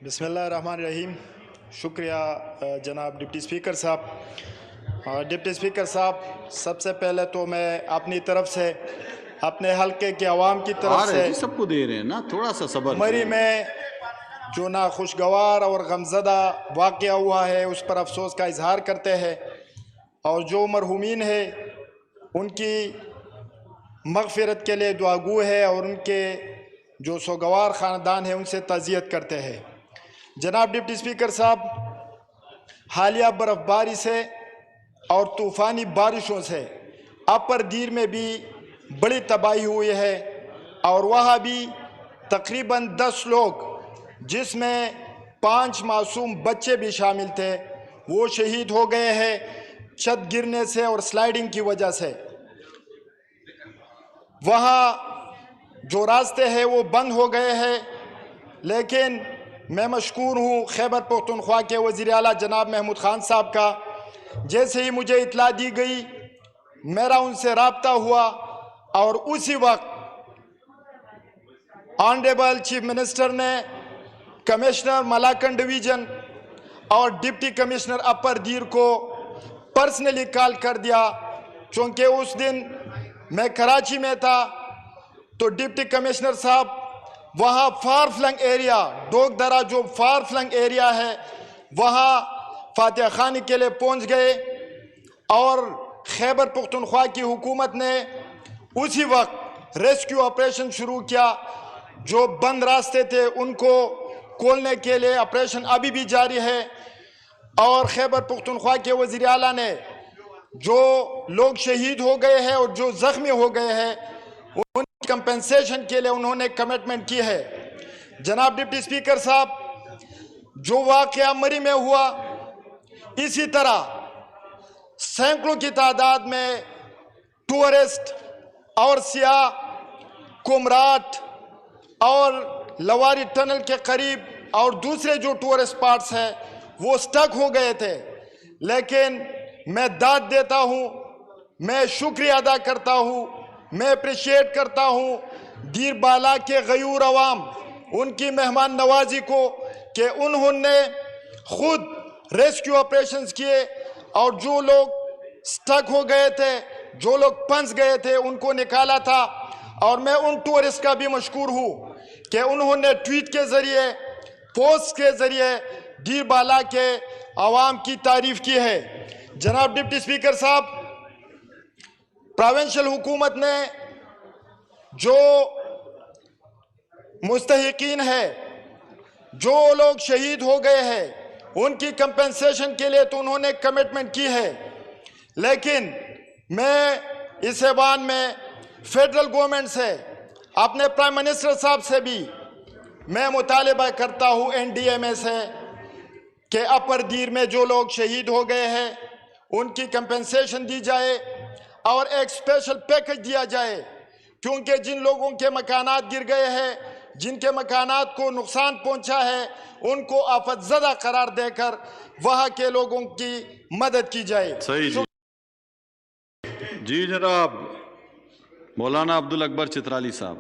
بسم اللہ الرحمن الرحیم. شکریہ جناب ڈپٹی اسپیکر صاحب. ڈپٹی اسپیکر صاحب، سب سے پہلے تو میں اپنی طرف سے اپنے حلقے کے عوام کی طرف سے سب کو دے رہے ہیں نا، تھوڑا سا صبر. مری میں جو ناخوشگوار اور غمزدہ واقعہ ہوا ہے اس پر افسوس کا اظہار کرتے ہیں، اور جو مرحومین ہیں ان کی مغفرت کے لیے دعاگو ہے، اور ان کے جو سوگوار خاندان ہیں ان سے تعزیت کرتے ہیں. جناب ڈپٹی اسپیکر صاحب، حالیہ برف باری سے اور طوفانی بارشوں سے اپر دیر میں بھی بڑی تباہی ہوئی ہے، اور وہاں بھی تقریباً 10 لوگ جس میں 5 معصوم بچے بھی شامل تھے وہ شہید ہو گئے ہیں چھت گرنے سے اور سلائیڈنگ کی وجہ سے. وہاں جو راستے ہیں وہ بند ہو گئے ہیں، لیکن میں مشکور ہوں خیبر پختونخوا کے وزیر اعلیٰ جناب محمود خان صاحب کا. جیسے ہی مجھے اطلاع دی گئی میرا ان سے رابطہ ہوا، اور اسی وقت آنریبل چیف منسٹر نے کمشنر ملاکنڈ ڈویژن اور ڈپٹی کمشنر اپر دیر کو پرسنلی کال کر دیا. چونکہ اس دن میں کراچی میں تھا تو ڈپٹی کمشنر صاحب وہاں فار فلنگ ایریا ڈوگ درہ جو فار فلنگ ایریا ہے وہاں فاتح خانی کے لیے پہنچ گئے، اور خیبر پختونخوا کی حکومت نے اسی وقت ریسکیو آپریشن شروع کیا. جو بند راستے تھے ان کو کھولنے کے لیے آپریشن ابھی بھی جاری ہے، اور خیبر پختونخوا کے وزیر اعلیٰ نے جو لوگ شہید ہو گئے ہیں اور جو زخمی ہو گئے ہیں ان کی کمپنسیشن کے لیے انہوں نے کمٹمنٹ کی ہے. جناب ڈپٹی اسپیکر صاحب، جو واقعہ مری میں ہوا اسی طرح سینکڑوں کی تعداد میں ٹورسٹ اور سیاح کمراٹ اور لواری ٹنل کے قریب اور دوسرے جو ٹورسٹ سپاٹس ہیں وہ سٹک ہو گئے تھے. لیکن میں داد دیتا ہوں، میں شکریہ ادا کرتا ہوں، میں اپریشیٹ کرتا ہوں دیر بالا کے غیور عوام ان کی مہمان نوازی کو کہ انہوں نے خود ریسکیو آپریشنز کیے، اور جو لوگ سٹک ہو گئے تھے، جو لوگ پھنس گئے تھے ان کو نکالا تھا. اور میں ان ٹورسٹ کا بھی مشکور ہوں کہ انہوں نے ٹویٹ کے ذریعے، پوسٹ کے ذریعے دیر بالا کے عوام کی تعریف کی ہے. جناب ڈپٹی اسپیکر صاحب، پروونشل حکومت نے جو مستحقین ہے، جو لوگ شہید ہو گئے ہیں ان کی کمپنسیشن کے لیے تو انہوں نے کمٹمنٹ کی ہے، لیکن میں اس ایوان میں فیڈرل گورنمنٹ سے، اپنے پرائم منسٹر صاحب سے بھی میں مطالبہ کرتا ہوں NDMA سے کہ اپر دیر میں جو لوگ شہید ہو گئے ہیں ان کی کمپنسیشن دی جائے اور ایک اسپیشل پیکج دیا جائے. کیونکہ جن لوگوں کے مکانات گر گئے ہیں، جن کے مکانات کو نقصان پہنچا ہے، ان کو آفت زدہ قرار دے کر وہاں کے لوگوں کی مدد کی جائے. صحیح جی جناب مولانا عبدالاکبر چترالی صاحب.